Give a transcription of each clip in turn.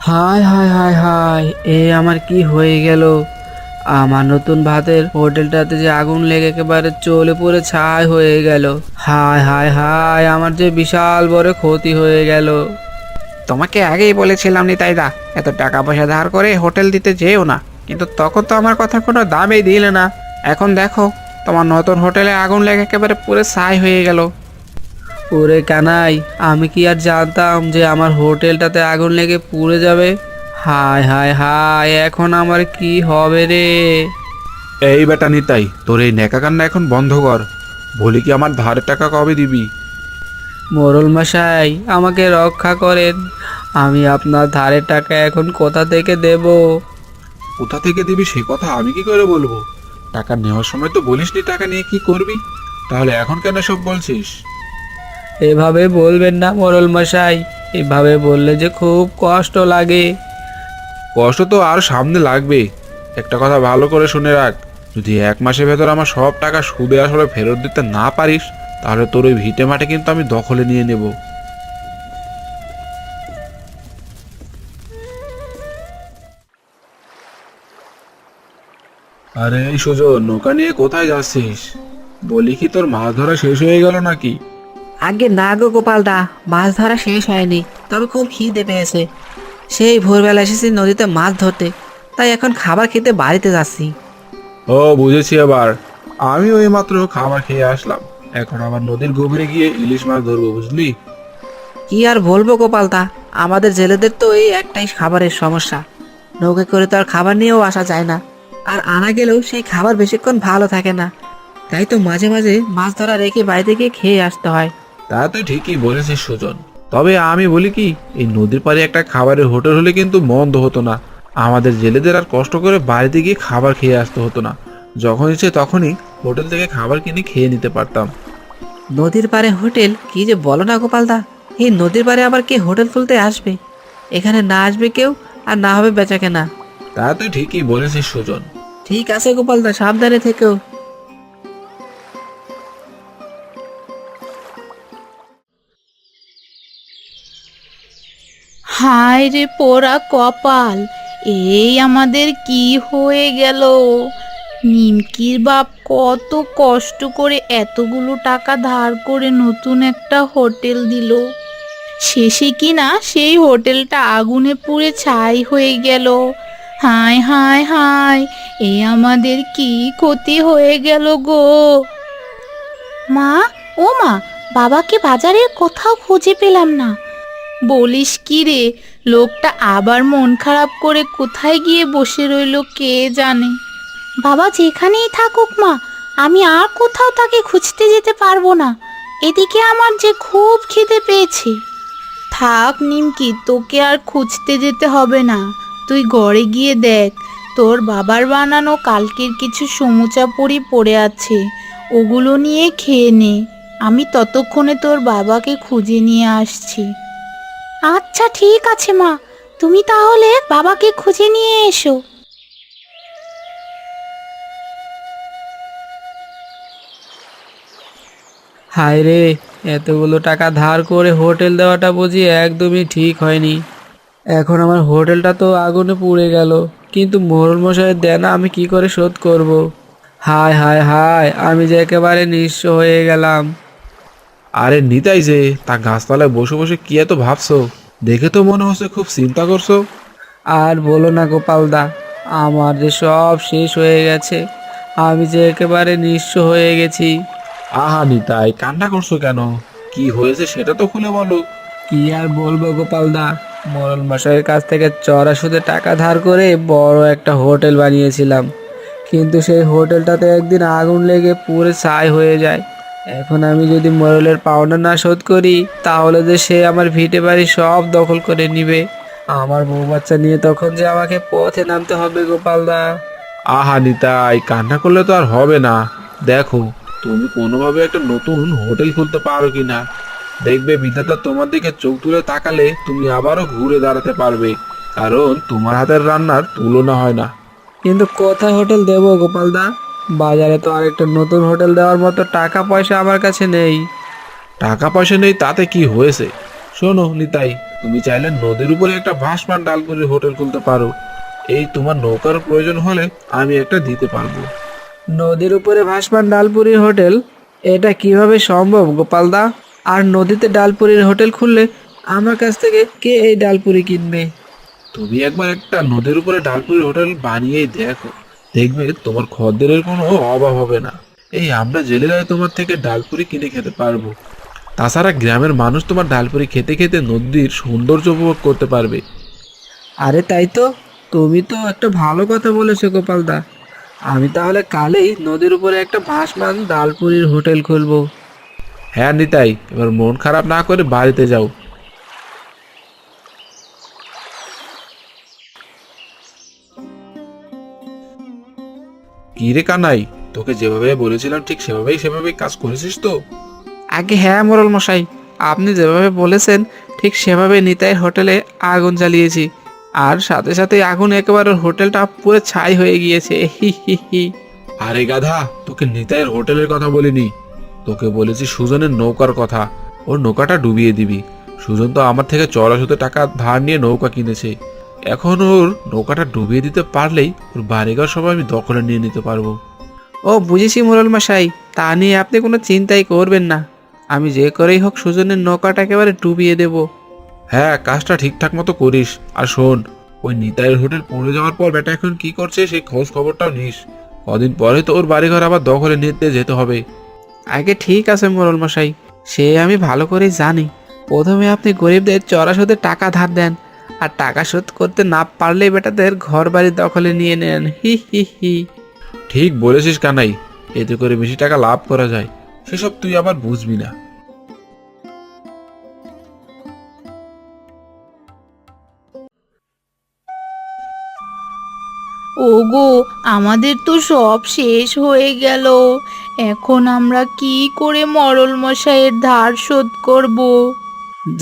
হায় হায় হায় হায়, এ আমার কি হয়ে গেল? আমার নতুন ভাতের হোটেলটাতে যে আগুন লেগে একেবারে জ্বলে পুড়ে ছাই হয়ে গেল। হায় হায় হায়, আমার যে বিশাল বড় ক্ষতি হয়ে গেল। তোমাকে আগেই বলেছিলাম নিতাইদা, এত টাকা পয়সা ধার করে হোটেল দিতে যেও না, কিন্তু তখন তো আমার কথা কোনো দামই দিলে না। এখন দেখো, তোমার নতুন হোটেলে আগুন লেগে একেবারে পুরো ছাই হয়ে গেল। ওরে কানাই, আমি কি আর জানতাম যে আমার হোটেলটাতে আগুন লেগে পুড়ে যাবে। হায় হায় হায়, এখন আমার কি হবে রে? এই বেটা নিতাই, তোর এই নেকা কান্না এখন বন্ধ কর। বলি কি, আমার ধারের টাকা কবে দিবি? মোড়ল মশাই, আমাকে রক্ষা করেন। আমি আপনার ধারের টাকা এখন কোথা থেকে দেব? কোথা থেকে দিবি সে কথা আমি কি করে বলবো? টাকা নেওয়ার সময় তো বলিসনি টাকা নিয়ে কি করবি, তাহলে এখন কেন সব বলছিস? এভাবে বলবেন না মোড়ল মশাই, এভাবে বললে যে খুব কষ্ট লাগে। কষ্ট তো আর সামনে লাগবে। একটা কথা ভালো করে শুনে রাখ, যদি 1 মাসের ভেতর আমার সব টাকা সুদে আসলে ফেরত দিতে না পারিস, তাহলে তোর ওই ভিটে মাটি কিন্তু আমি দখলে নিয়ে নেব। আরে এই সুজন, নৌকা নিয়ে কোথায় যাচ্ছিস? বলি কি, তোর মাছ ধরা শেষ হয়ে গেল নাকি? আগে না গো গোপালদা, মাছ ধরা শেষ হয়নি, তবে খুব খিদে পেয়েছে। সেই ভোরবেলা এসেছি নদীতে মাছ ধরতে, তাই এখন খাবার খেতে বাড়িতে যাচ্ছি। ও বুঝেছি এবার। আমি ওই মাত্র খাবার খেয়ে আসলাম, এখন আবার নদীর গভীরে গিয়ে ইলিশ মাছ ধরবো, বুঝলি? কি আর বলবো গোপালদা, আমাদের জেলেদের তো এই একটাই খাবারের সমস্যা। নৌকা করে তো আর খাবার নিয়েও আসা যায় না, আর আনা গেলেও সেই খাবার বেশিক্ষণ ভালো থাকে না। তাই তো মাঝে মাঝে মাছ ধরা রেখে বাড়িতে গিয়ে খেয়ে আসতে হয়। তা তুই ঠিকই বলেছিস সুজন, তবে আমি বলি কি, এই নদীর পাড়ে একটা খাবারের হোটেল হলে কিন্তু মন্দ হতো না। আমাদের জেলেদের আর কষ্ট করে বাড়িতে গিয়ে খাবার খেয়ে আসতে হতো না। যখন ইচ্ছে তখনই হোটেল থেকে খাবার কিনে খেয়ে নিতে পারতাম। নদীর পাড়ে হোটেল, কি যে বলো না গোপালদা! এই নদীর পাড়ে আবার কে হোটেল খুলতে আসবে? এখানে না আসবে কেউ, আর না হবে বেচাকেনা। তা তুই ঠিকই বলেছিস সুজন। ঠিক আছে গোপালদা, সাবধানে থেকো। হায় রে পোড়া কপাল, এই আমাদের কি হয়ে গেল! নিমকির বাপ কত কষ্ট করে এতগুলো টাকা ধার করে নতুন একটা হোটেল দিল, শেষে কিনা সেই হোটেলটা আগুনে পুড়ে ছাই হয়ে গেল। হায় হায় হায়, এ আমাদের কি ক্ষতি হয়ে গেল গো! মা, ও মা, বাবাকে বাজারের কোথাও খুঁজে পেলাম না। বলিস কি রে, লোকটা আবার মন খারাপ করে কোথায় গিয়ে বসে রইলো কে জানে। বাবা যেখানেই থাকুক মা, আমি আর কোথাও তাকে খুঁজতে যেতে পারবো না। এদিকে আমার যে খুব খিদে পেয়েছে। থাক নিমকি, তোকে আর খুঁজতে যেতে হবে না। তুই ঘরে গিয়ে দেখ, তোর বাবার বানানো কালকের কিছু সমুচা পুরি পড়ে আছে, ওগুলো নিয়ে খেয়ে নে। আমি ততক্ষণে তোর বাবাকে খুঁজে নিয়ে আসছি। আচ্ছা ঠিক আছে মা, তুমি তাহলে বাবাকে খুঁজে নিয়ে এসো। হায় রে, এতগুলো টাকা ধার করে হোটেল দেওয়াটা বুঝি একদমই ঠিক হয়নি। এখন আমার হোটেলটা তো আগুনে পুড়ে গেল, কিন্তু মোড়ল মশাইয়ের দেনা আমি কি করে শোধ করব? হায় হায় হায়, আমি যে একেবারে নিঃস্ব হয়ে গেলাম। আরে নিতাই যে, তা গাছতলায় বসে বসে কি এত ভাবছো? দেখে তো মনে হচ্ছে খুব চিন্তা করছো। আর বলো না গোপালদা, আমার যে সব শেষ হয়ে গেছে, আমি যে একেবারে নিঃস্ব হয়ে গেছি। আহা নিতাই, কান্না করছো কেন? কি হয়েছে সেটা তো খুলে বলো। কি আর বলবো গোপালদা, মোড়ল মশাইয়ের কাছ থেকে চড়া সুদে টাকা ধার করে বড় একটা হোটেল বানিয়েছিলাম, কিন্তু সেই হোটেলটাতে একদিন আগুন লেগে পুরো ছাই হয়ে যায়। এখন আমি যদি মোড়লের পাওনা না শোধ করি, তাহলে যে সে আমার ভিটে বাড়ি সব দখল করে নিবে। আমার বউ বাচ্চা নিয়ে তখন যে আমাকে পথে নামতে হবে গোপালদা। আহা নিতাই, কান্না করলে তো আর হবে না। দেখো, তুমি কোনোভাবে একটা নতুন হোটেল খুলতে পারো কিনা। দেখবে বিধাতা তোমার দিকে চোখ তুলে তাকালে তুমি আবারও ঘুরে দাঁড়াতে পারবে, কারণ তোমার হাতের রান্নার তুলনা হয় না। কিন্তু কোথায় হোটেল দেবো গোপালদা? বাজারে তো আরেকটা নতুন হোটেল দেওয়ার মতো টাকা পয়সা আমার কাছে নেই। টাকা পয়সা নেই তাতে কি হয়েছে? শোনো নিতাই, তুমি চাইলে নদীর উপরে একটা ভাসমান ডালপুরির হোটেল খুলতে পারো। এই তোমার নৌকার প্রয়োজন হলে আমি একটা দিতে পারবো। নদীর উপরে ভাসমান ডালপুরির হোটেল? এটা কিভাবে সম্ভব গোপালদা? আর নদীতে ডালপুরির হোটেল খুললে আমার কাছ থেকে কে এই ডালপুরি কিনবে? তুমি একবার একটা নদীর উপরে ডালপুরির হোটেল বানিয়েই দেখো, দেখবে তোমার খদ্দেরের কোনো অভাব হবে না। এই আমরা জেলেরাই তোমার থেকে ডালপুরি কিনে খেতে পারবো। তাছাড়া গ্রামের মানুষ তোমার ডালপুরি খেতে খেতে নদীর সৌন্দর্য উপভোগ করতে পারবে। আরে তাই তো, তুমি তো একটা ভালো কথা বলেছো গোপালদা। আমি তাহলে কালেই নদীর উপরে একটা ভাসমান ডালপুরির হোটেল খুলবো। হ্যাঁ নিতাই, এবার মন খারাপ না করে বাড়িতে যাও। কি রে কানাই, তোকে যেভাবে বলেছিলাম ঠিক সেভাবেই কাজ করেছিস তো? আগে হ্যাঁ মোড়ল মশাই, আপনি যেভাবে বলেছেন ঠিক সেভাবে নিতাইয়ের হোটেলে আগুন জ্বালিয়েছি। আর সাথে সাথে আগুন একেবারে হোটেলটা পুরো ছাই হয়ে গিয়েছে। হি হি হি। আরে গাধা, তোকে নিতাইয়ের হোটেলের কথা বলিনি, তোকে বলেছি সুজনের নৌকার কথা। ওর নৌকাটা ডুবিয়ে দিবি। সুজন তো আমার থেকে চড়া সুদে টাকা ধার নিয়ে নৌকা কিনেছে। এখন ওর নৌকাটা ডুবিয়ে দিতে পারলেই ওর বাড়িঘর সব আমি দখলে নিয়ে নিতে পারবো। ও বুঝেছি মোড়ল মশাই, তা নিয়ে আপনি কোনো চিন্তাই করবেন না। আমি যে করেই হোক সুজনের নৌকাটা একেবারে ডুবিয়ে দেব। হ্যাঁ, কাজটা ঠিকঠাক মতো করিস। আর শোন, ওই নিতাইয়ের হোটেল পড়ে যাওয়ার পর বেটা এখন কি করছে সেই খোঁজ খবরটাও নিস। কদিন পরে তো ওর বাড়িঘর আবার দখলে নিতে যেতে হবে। আগে ঠিক আছে মোড়ল মশাই, সে আমি ভালো করেই জানি। প্রথমে আপনি গরিবদের চড়া সুদে টাকা ধার দেন, আর টাকা শোধ করতে না পারলেই বেটাদের ঘর বাড়ি দখলে নিয়ে নেন। হি হি হি। ঠিক বলেছিস কানাই, এতে করে বেশি টাকা লাভ করা যায়। সেসব তুই আবার বুঝবি না। ওগো, আমাদের তো সব শেষ হয়ে গেল। এখন আমরা কি করে মরল মশাইয়ের ধার শোধ করব?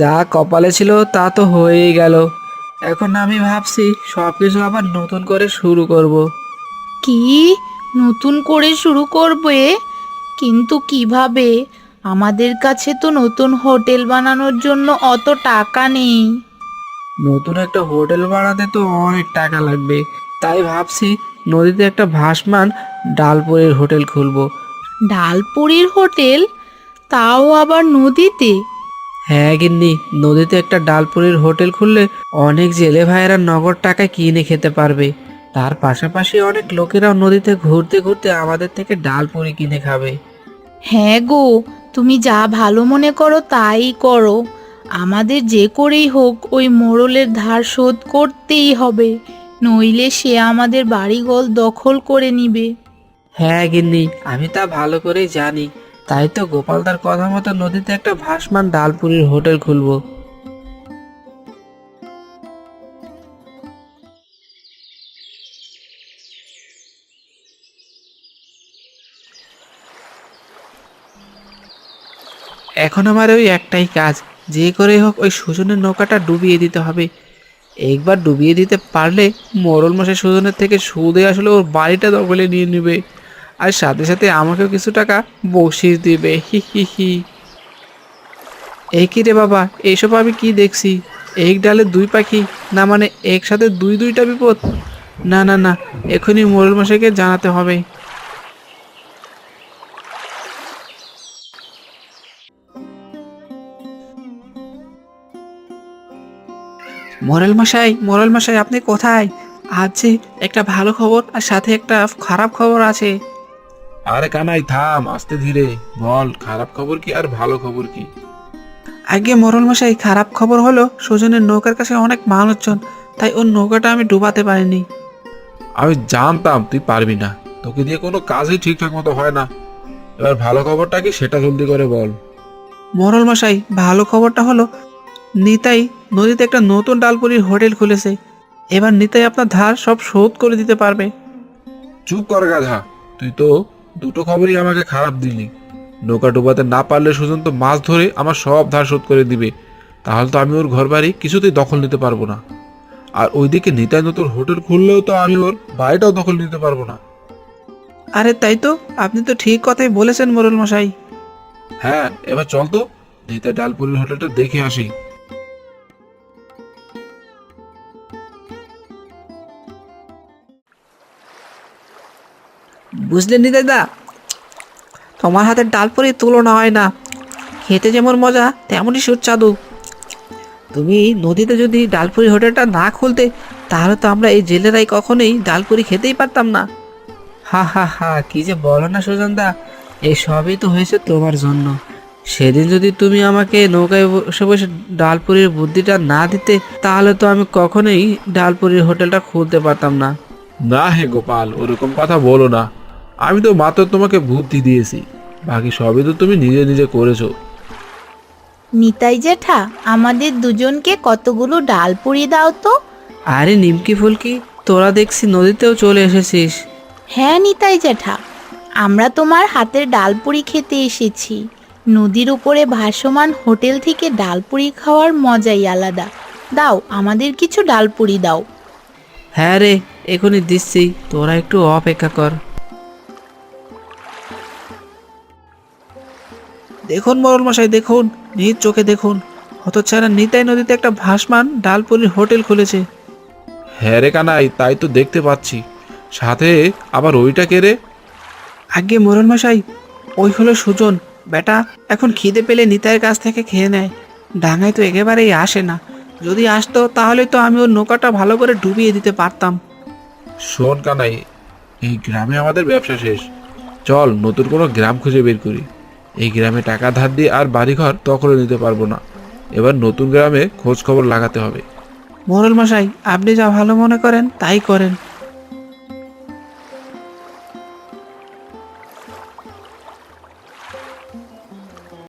যা কপালে ছিল তা তো হয়েই গেল। এখন আমি ভাবছি সবকিছু আবার নতুন করে শুরু করব। কি নতুন করে শুরু করবে? কিন্তু কিভাবে? আমাদের কাছে তো নতুন হোটেল বানানোর জন্য অত টাকা নেই। নতুন একটা হোটেল বানাতে তো অনেক টাকা লাগবে। তাই ভাবছি নদীতে একটা ভাসমান ডালপুরির হোটেল খুলবো। ডালপুরির হোটেল? তাও আবার নদীতে? হ্যাঁ গিন্নি, নদীতে একটা ডালপুরির হোটেল খুললে অনেক জেলে ভাইয়েরা নগদ টাকায় কিনে খেতে পারবে। তার পাশাপাশি অনেক লোকেরাও নদীতে ঘুরতে ঘুরতে আমাদের থেকে ডালপুরি কিনে খাবে। হ্যাঁ গো, তুমি যা ভালো মনে করো তাই করো। আমাদের যে করেই হোক ওই মোড়লের ধার শোধ করতেই হবে, নইলে সে আমাদের বাড়িঘর দখল করে নিবে। হ্যাঁ গিন্নি, আমি তা ভালো করেই জানি। তাই তো গোপালদার কথা মতো নদীতে একটা ভাসমান ডালপুরির হোটেল খুলবো। এখন আমার ওই একটাই কাজ, যে করে হোক ওই সুজনের নৌকাটা ডুবিয়ে দিতে হবে। একবার ডুবিয়ে দিতে পারলে মোড়ল মশাই সুজনের থেকে সুদে আসলে ওর বাড়িটা দখলে নিয়ে নেবে, আর সাথে সাথে আমাকেও কিছু টাকা বকশিশ দিবে। হি হি হি। এই কি রে বাবা, এইসব আমি কি দেখছি? এক ডালে দুই পাখি, না মানে একসাথে দুইটা বিপদ। না না না, এখনই মোড়ল মশাইকে জানাতে হবে। মোড়ল মশাই আপনি কোথায়? আজ যে একটা ভালো খবর আর সাথে একটা খারাপ খবর আছে। আরে কানাই থাম, আস্তে ধীরে বল, খারাপ খবর কি আর ভালো খবর কি? আগে মোড়ল মশাই, খারাপ খবর হলো সুজনের নৌকার কাছে অনেক মানুষজন, তাই ওর নৌকাটা আমি ডুবাতে পারিনি। আমি জানতাম তুই পারবি না, তোকে দিয়ে কোনো কাজই ঠিকঠাক মতো হয় না। এবার ভালো খবরটা কি সেটা জলদি করে বল। মোড়ল মশাই, ভালো খবরটা হলো নিতাই নদীতে একটা নতুন ডালপুরির হোটেল খুলেছে। এবার নিতাই আপনার ধার সব শোধ করে দিতে পারবে। চুপ কর গাধা, তুই তো দুটো খবরই আমাকে খারাপ দিলি। নৌকা ডুবাতে না পারলে সুজন তো মাছ ধরে আমার সব ধার শোধ করে দিবে। তাহলে তো আমি ওর ঘর বাড়ি কিছুতেই দখল নিতে পারবো না। আর ওইদিকে নিতাই নতুন হোটেল খুললেও তো আমি ওর বাড়িটাও দখল নিতে পারবো না। আরে তাই তো, আপনি তো ঠিক কথাই বলেছেন মোড়ল মশাই। হ্যাঁ, এবার চল তো নিতাই ডালপুরির হোটেলটা দেখে আসি। বুঝলেন নিতাইদা? তোমার হাতের ডালপুরির তুলনা হয় না, খেতে যেমন মজা তেমনই সুস্বাদু। তুমি নদীতে যদি ডালপুরি হোটেলটা না খুলতে, তাহলে তো আমরা এই জেলেরাই কখনোই ডালপুরি খেতেই পারতাম না। হা হা হা, কি যে বলো না সুজনদা, এই সবই তো হয়েছে তোমার জন্য। সেদিন যদি তুমি আমাকে নৌকায় বসে বসে ডালপুরির বুদ্ধিটা না দিতে, তাহলে তো আমি কখনোই ডালপুরির হোটেলটা খুলতে পারতাম না। না হে গোপাল, ওরকম কথা বলো না। আমি তো মাত্র তোমাকে বুদ্ধি দিয়েছি, বাকি সবই তো তুমি নিজে নিজে করেছো। নিতাই জেঠা, আমাদের দুজনকে কতগুলো ডাল পুরি দাও তো। আরে নিমকি ফুলকি, তোরা দেখছি নদীতেও চলে এসেছিস। হ্যাঁ নিতাই জেঠা, আমরা তোমার হাতের ডালপুরি খেতে এসেছি। নদীর উপরে ভাসমান হোটেল থেকে ডালপুরি খাওয়ার মজাই আলাদা। দাও, আমাদের কিছু ডালপুরি দাও। হ্যাঁ রে, এখনই দিচ্ছি, তোরা একটু অপেক্ষা কর। দেখুন মোড়ল মশাই, দেখুন, নিজ চোখে দেখুন, হতচ্ছাড়া নিতাই নদীতে একটা ভাসমান ডালপুরির হোটেল খুলেছে। হ্যাঁ রে কানাই, তাই তো দেখতে পাচ্ছি। সাথে আবার ওইটা কে রে? আগে মোড়ল মশাই, ওই হলো সুজন। বেটা এখন খিদে পেলে নিতাইয়ের কাছ থেকে খেয়ে নেয়, ডাঙায় তো একেবারেই আসে না। যদি আসতো তাহলে তো আমি ওর নৌকাটা ভালো করে ডুবিয়ে দিতে পারতাম। শোন কানাই, এই গ্রামে আমাদের ব্যবসা শেষ। চল নতুন কোনো গ্রাম খুঁজে বের করি। এই গ্রামে টাকা ধার দিয়ে আর বাড়িঘর দখলে নিতে পারবো না। এবার নতুন গ্রামে খোঁজ খবর লাগাতে হবে। মোড়ল মশাই, আপনি যা ভালো মনে করেন তাই করেন।